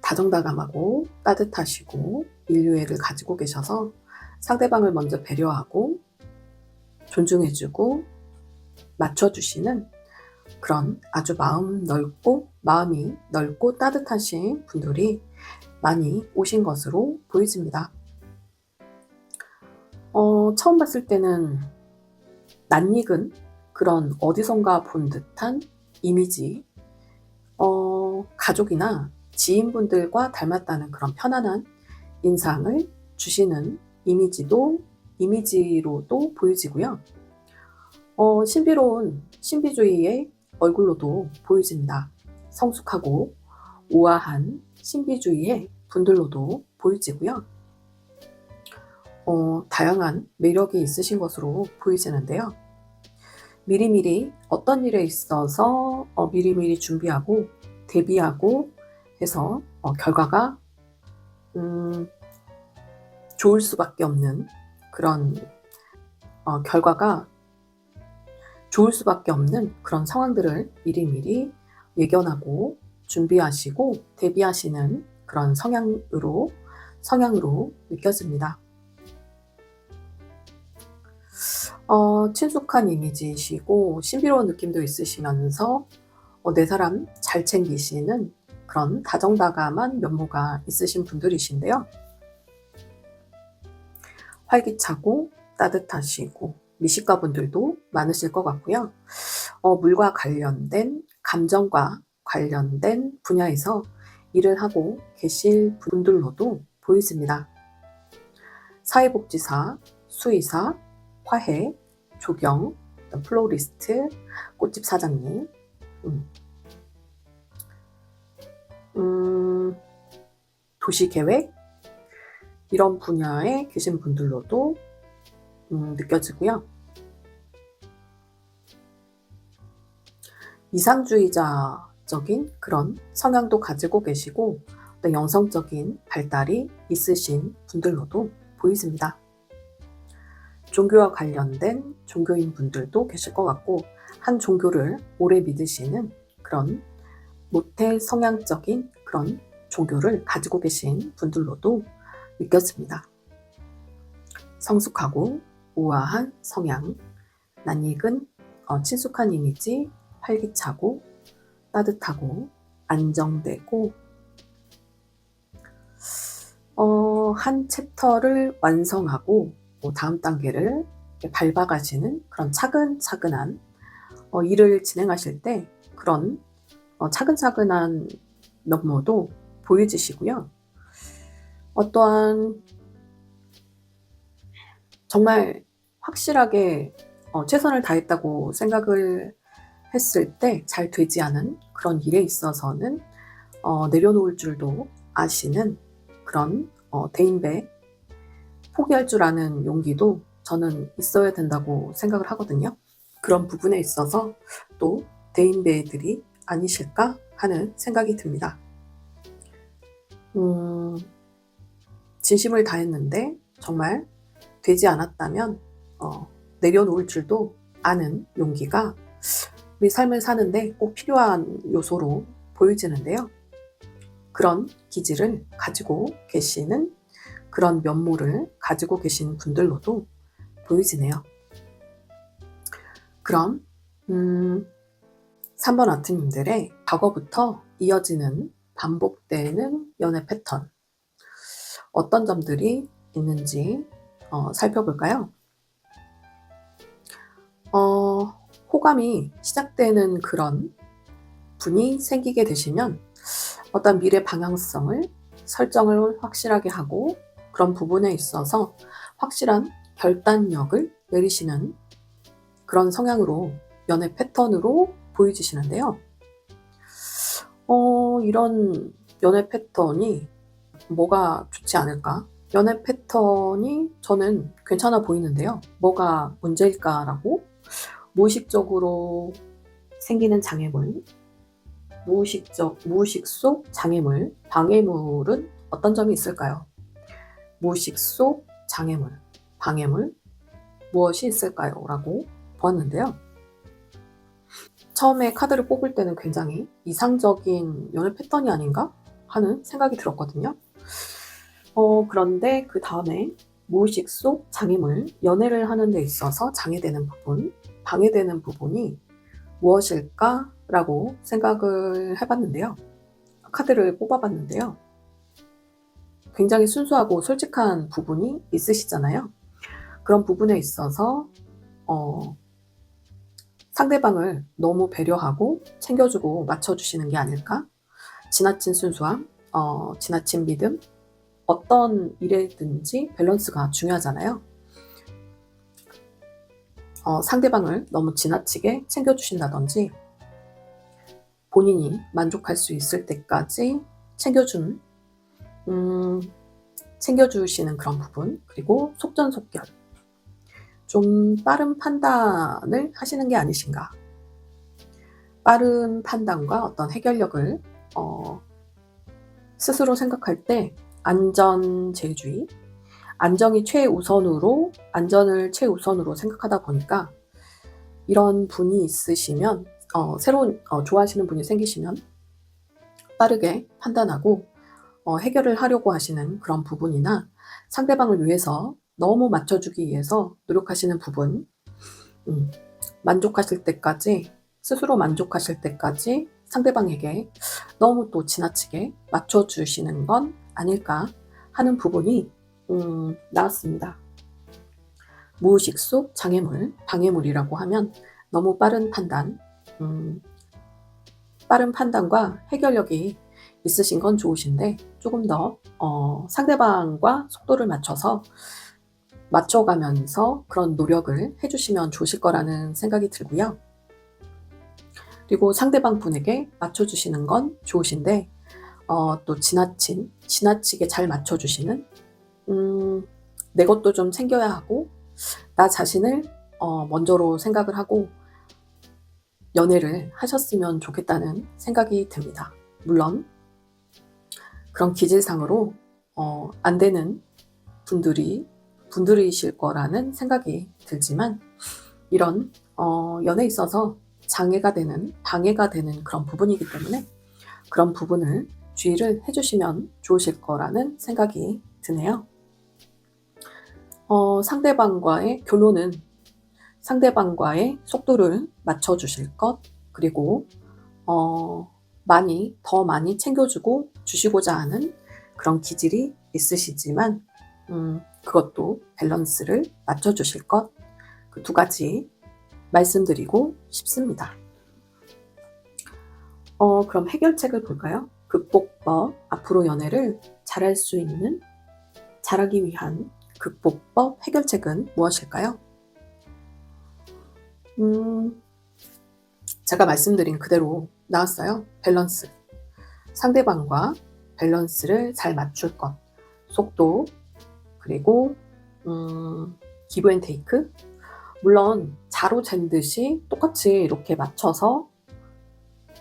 다정다감하고 따뜻하시고 인류애를 가지고 계셔서 상대방을 먼저 배려하고 존중해주고 맞춰주시는 그런 아주 마음이 넓고 따뜻하신 분들이 많이 오신 것으로 보여집니다. 처음 봤을 때는 낯익은 그런 어디선가 본 듯한 이미지, 가족이나 지인분들과 닮았다는 그런 편안한 인상을 주시는 이미지로도 보여지고요. 신비로운 신비주의의 얼굴로도 보여집니다. 성숙하고 우아한 신비주의의 분들로도 보여지고요. 다양한 매력이 있으신 것으로 보이지는데요. 미리미리 어떤 일에 있어서 미리미리 준비하고 대비하고 해서 결과가 좋을 수밖에 없는 그런 그런 상황들을 미리미리 예견하고 준비하시고 대비하시는 그런 성향으로 느껴집니다. 친숙한 이미지이시고 신비로운 느낌도 있으시면서 내 사람 잘 챙기시는 그런 다정다감한 면모가 있으신 분들이신데요. 활기차고 따뜻하시고 미식가 분들도 많으실 것 같고요. 물과 관련된 감정과 관련된 분야에서 일을 하고 계실 분들로도 보이십니다. 사회복지사, 수의사, 화해, 조경, 플로리스트, 꽃집 사장님, 도시계획 이런 분야에 계신 분들로도 느껴지고요. 이상주의자적인 그런 성향도 가지고 계시고 또 영성적인 발달이 있으신 분들로도 보이십니다. 종교와 관련된 종교인 분들도 계실 것 같고 한 종교를 오래 믿으시는 그런 모태 성향적인 그런 종교를 가지고 계신 분들로도 느껴집니다. 성숙하고 우아한 성향, 낯익은 친숙한 이미지, 활기차고 따뜻하고 안정되고 한 챕터를 완성하고 다음 단계를 밟아가시는 그런 차근차근한 일을 진행하실 때 그런 차근차근한 면모도 보여지시고요. 어떠한 정말 확실하게 최선을 다했다고 생각을 했을 때 잘 되지 않은 그런 일에 있어서는 내려놓을 줄도 아시는 그런 대인배, 포기할 줄 아는 용기도 저는 있어야 된다고 생각을 하거든요. 그런 부분에 있어서 또 대인배들이 아니실까 하는 생각이 듭니다. 진심을 다했는데 정말 되지 않았다면 내려놓을 줄도 아는 용기가 우리 삶을 사는데 꼭 필요한 요소로 보여지는데요. 그런 기질을 가지고 계시는 그런 면모를 가지고 계신 분들로도 보여지네요. 그럼 3번 아트님들의 과거부터 이어지는 반복되는 연애 패턴 어떤 점들이 있는지 살펴볼까요? 호감이 시작되는 그런 분이 생기게 되시면 어떤 미래 방향성을 설정을 확실하게 하고 그런 부분에 있어서 확실한 결단력을 내리시는 그런 성향으로 연애 패턴으로 보여지시는데요. 이런 연애 패턴이 뭐가 좋지 않을까 연애 패턴이 저는 괜찮아 보이는데요. 뭐가 문제일까라고? 무의식적으로 생기는 장애물, 무의식 속 장애물, 방해물은 어떤 점이 있을까요? 무의식 속 장애물, 방해물, 무엇이 있을까요? 라고 보았는데요. 처음에 카드를 뽑을 때는 굉장히 이상적인 연애 패턴이 아닌가 하는 생각이 들었거든요. 그런데 그 다음에 무의식 속 장애물, 연애를 하는 데 있어서 장애되는 부분, 방해되는 부분이 무엇일까? 라고 생각을 해봤는데요. 카드를 뽑아봤는데요. 굉장히 순수하고 솔직한 부분이 있으시잖아요. 그런 부분에 있어서 상대방을 너무 배려하고 챙겨주고 맞춰주시는 게 아닐까? 지나친 순수함, 지나친 믿음, 어떤 일에든지 밸런스가 중요하잖아요. 상대방을 너무 지나치게 챙겨주신다든지 본인이 만족할 수 있을 때까지 챙겨주시는 그런 부분, 그리고 속전속결, 좀 빠른 판단을 하시는 게 아니신가. 빠른 판단과 어떤 해결력을 스스로 생각할 때 안전제주의, 안전을 최우선으로 생각하다 보니까 이런 분이 있으시면 새로운 좋아하시는 분이 생기시면 빠르게 판단하고 해결을 하려고 하시는 그런 부분이나 상대방을 위해서 너무 맞춰주기 위해서 노력하시는 부분, 만족하실 때까지, 스스로 만족하실 때까지 상대방에게 너무 또 지나치게 맞춰주시는 건 아닐까 하는 부분이 나왔습니다. 무의식 속 장애물, 방해물이라고 하면 너무 빠른 판단과 해결력이 있으신 건 좋으신데 조금 더 상대방과 속도를 맞춰가면서 그런 노력을 해주시면 좋으실 거라는 생각이 들고요. 그리고 상대방 분에게 맞춰주시는 건 좋으신데 또 지나치게 잘 맞춰주시는 내 것도 좀 챙겨야 하고 나 자신을 먼저로 생각을 하고 연애를 하셨으면 좋겠다는 생각이 듭니다. 물론 그런 기질상으로 안 되는 분들이실 거라는 생각이 들지만 이런 연애에 있어서 방해가 되는 그런 부분이기 때문에 그런 부분을 주의를 해주시면 좋으실 거라는 생각이 드네요. 상대방과의 결론은 상대방과의 속도를 맞춰주실 것, 그리고 더 많이 챙겨주고 주시고자 하는 그런 기질이 있으시지만 그것도 밸런스를 맞춰주실 것, 그 두 가지 말씀드리고 싶습니다. 그럼 해결책을 볼까요? 극복법, 앞으로 연애를 잘하기 위한 극복법, 해결책은 무엇일까요? 제가 말씀드린 그대로 나왔어요. 밸런스. 상대방과 밸런스를 잘 맞출 것. 속도, 그리고 기브 앤 테이크. 물론 자로 잰 듯이 똑같이 이렇게 맞춰서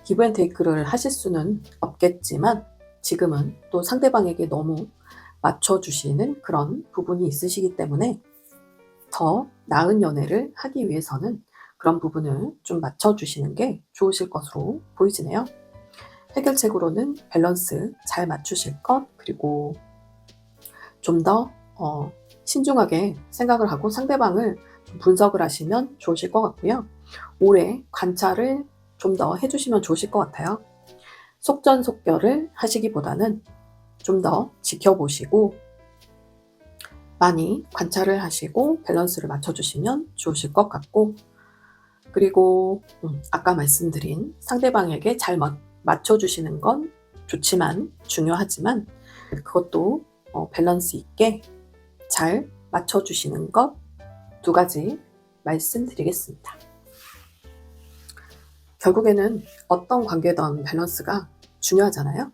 기브 앤 테이크를 하실 수는 없겠지만 지금은 또 상대방에게 너무 맞춰주시는 그런 부분이 있으시기 때문에 더 나은 연애를 하기 위해서는 그런 부분을 좀 맞춰주시는 게 좋으실 것으로 보이지네요. 해결책으로는 밸런스 잘 맞추실 것, 그리고 좀 더 신중하게 생각을 하고 상대방을 분석을 하시면 좋으실 것 같고요. 오래 관찰을 좀 더 해주시면 좋으실 것 같아요. 속전속결을 하시기보다는 좀 더 지켜보시고 많이 관찰을 하시고 밸런스를 맞춰주시면 좋으실 것 같고, 그리고 아까 말씀드린 상대방에게 잘 맞춰주시는 건 중요하지만 그것도 밸런스 있게 잘 맞춰주시는 것 두 가지 말씀드리겠습니다. 결국에는 어떤 관계든 밸런스가 중요하잖아요.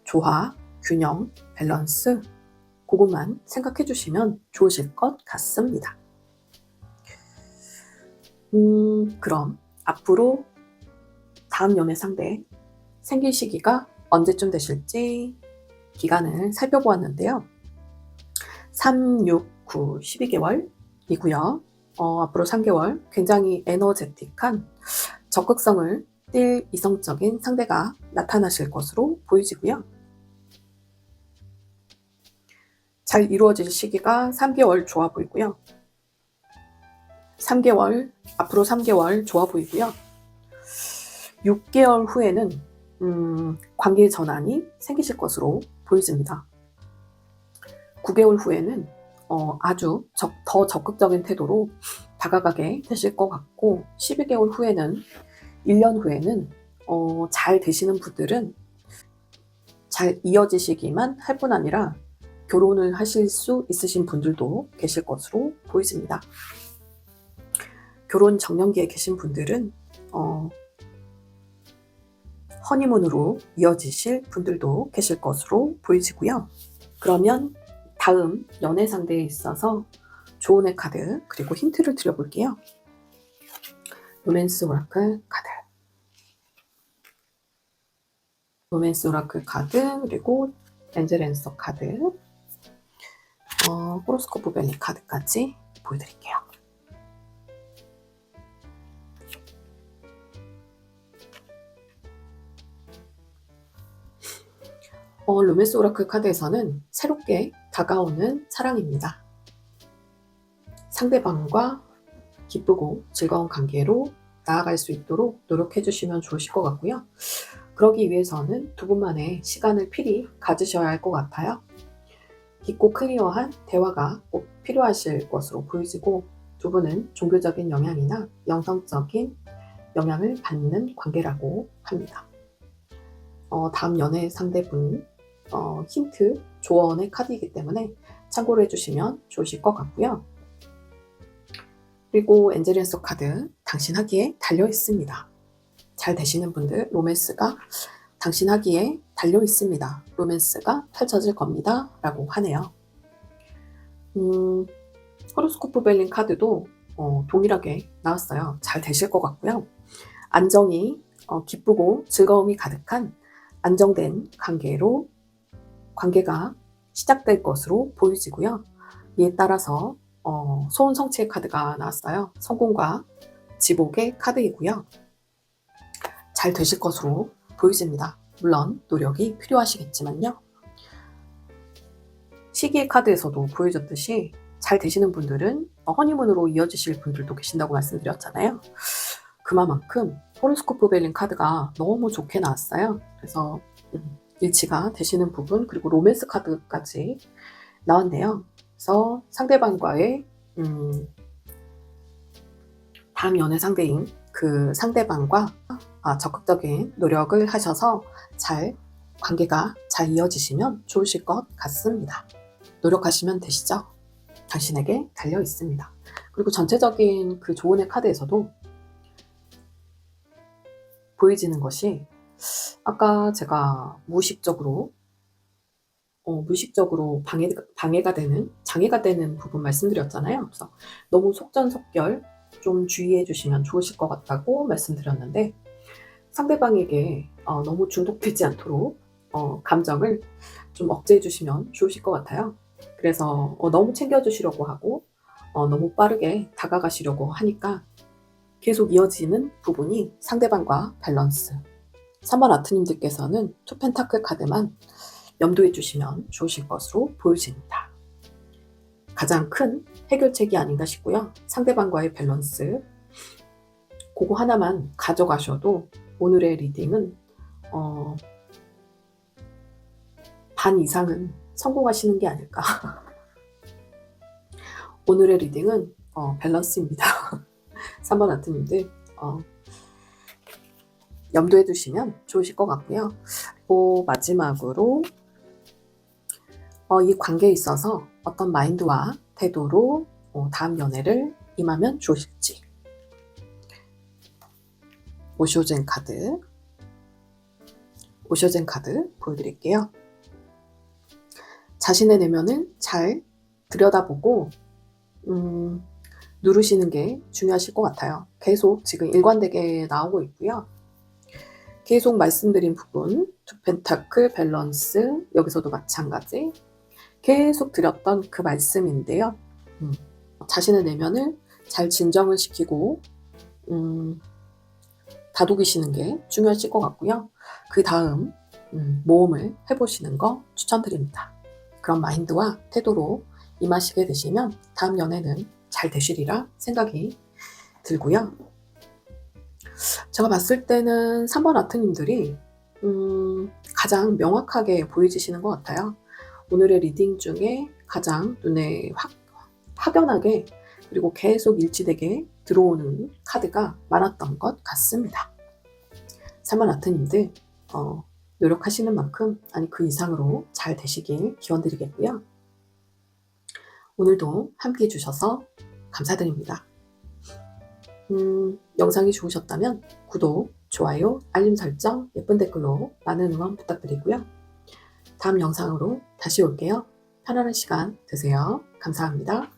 조화, 균형, 밸런스, 그것만 생각해 주시면 좋으실 것 같습니다. 그럼 앞으로 다음 연애 상대 생길 시기가 언제쯤 되실지 기간을 살펴보았는데요. 3, 6, 9, 12개월이고요. 앞으로 3개월 굉장히 에너제틱한 적극성을 띨 이성적인 상대가 나타나실 것으로 보이지고요. 잘 이루어질 시기가 3개월 좋아 보이고요. 3개월, 앞으로 3개월 좋아 보이고요. 6개월 후에는 관계 전환이 생기실 것으로 보여집니다. 9개월 후에는 아주 더 적극적인 태도로 다가가게 되실 것 같고, 12개월 후에는 1년 후에는 잘 되시는 분들은 잘 이어지시기만 할 뿐 아니라 결혼을 하실 수 있으신 분들도 계실 것으로 보여집니다. 결혼 정년기에 계신 분들은 허니문으로 이어지실 분들도 계실 것으로 보이지고요. 그러면 다음 연애 상대에 있어서 조언의 카드 그리고 힌트를 드려볼게요. 로맨스 오라클 카드, 로맨스 오라클 카드, 그리고 엔젤 앤서 카드, 호로스코프 벨리 카드까지 보여드릴게요. 로맨스 오라클 카드에서는 새롭게 다가오는 사랑입니다. 상대방과 기쁘고 즐거운 관계로 나아갈 수 있도록 노력해 주시면 좋으실 것 같고요. 그러기 위해서는 두 분만의 시간을 필히 가지셔야 할 것 같아요. 깊고 클리어한 대화가 꼭 필요하실 것으로 보이지고, 두 분은 종교적인 영향이나 영성적인 영향을 받는 관계라고 합니다. 다음 연애 상대분 힌트 조언의 카드이기 때문에 참고를 해주시면 좋으실 것 같고요. 그리고 엔젤 앤서 카드, 당신 하기에 달려 있습니다. 잘 되시는 분들 로맨스가 당신 하기에 달려 있습니다. 로맨스가 펼쳐질 겁니다. 라고 하네요. 호로스코프 벨린 카드도 동일하게 나왔어요. 잘 되실 것 같고요. 안정이 기쁘고 즐거움이 가득한 안정된 관계가 시작될 것으로 보여지고요. 이에 따라서 소원 성취의 카드가 나왔어요. 성공과 지복의 카드이고요. 잘 되실 것으로 보여집니다. 물론 노력이 필요하시겠지만요. 시기의 카드에서도 보여줬듯이 잘 되시는 분들은 허니문으로 이어지실 분들도 계신다고 말씀드렸잖아요. 그만큼 호로스코프 벨린 카드가 너무 좋게 나왔어요. 그래서 일치가 되시는 부분, 그리고 로맨스 카드까지 나왔네요. 그래서 상대방과의 다음 연애 상대인 그 상대방과 적극적인 노력을 하셔서 관계가 잘 이어지시면 좋으실 것 같습니다. 노력하시면 되시죠? 당신에게 달려 있습니다. 그리고 전체적인 그 조언의 카드에서도 보여지는 것이, 아까 제가 무의식적으로 방해가 되는, 장애가 되는 부분 말씀드렸잖아요. 그래서 너무 속전속결 좀 주의해 주시면 좋으실 것 같다고 말씀드렸는데, 상대방에게 너무 중독되지 않도록 감정을 좀 억제해 주시면 좋으실 것 같아요. 그래서 너무 챙겨주시려고 하고 너무 빠르게 다가가시려고 하니까 계속 이어지는 부분이 상대방과 밸런스. 3번 아트님들께서는 투 펜타클 카드만 염두해 주시면 좋으실 것으로 보여집니다. 가장 큰 해결책이 아닌가 싶고요. 상대방과의 밸런스, 그거 하나만 가져가셔도 오늘의 리딩은 반 이상은 성공하시는 게 아닐까. 오늘의 리딩은 밸런스입니다. 3번 아트님들 염두해 두시면 좋으실 것 같고요. 그리고 마지막으로 이 관계에 있어서 어떤 마인드와 태도로 다음 연애를 임하면 좋으실지. 오쇼젠 카드 보여드릴게요. 자신의 내면을 잘 들여다보고 누르시는 게 중요하실 것 같아요. 계속 지금 일관되게 나오고 있고요. 계속 말씀드린 부분, 두 펜타클 밸런스, 여기서도 마찬가지 계속 드렸던 그 말씀인데요. 자신의 내면을 잘 진정을 시키고 다독이시는 게 중요하실 것 같고요. 그 다음 모험을 해보시는 거 추천드립니다. 그런 마인드와 태도로 임하시게 되시면 다음 연애는 잘 되시리라 생각이 들고요. 제가 봤을 때는 3번 아트님들이 가장 명확하게 보여지시는 것 같아요. 오늘의 리딩 중에 가장 눈에 확연하게 그리고 계속 일치되게 들어오는 카드가 많았던 것 같습니다. 3번 아트님들 노력하시는 만큼 아니 그 이상으로 잘 되시길 기원드리겠고요. 오늘도 함께 해주셔서 감사드립니다. 영상이 좋으셨다면 구독, 좋아요, 알림 설정, 예쁜 댓글로 많은 응원 부탁드리고요. 다음 영상으로 다시 올게요. 편안한 시간 되세요. 감사합니다.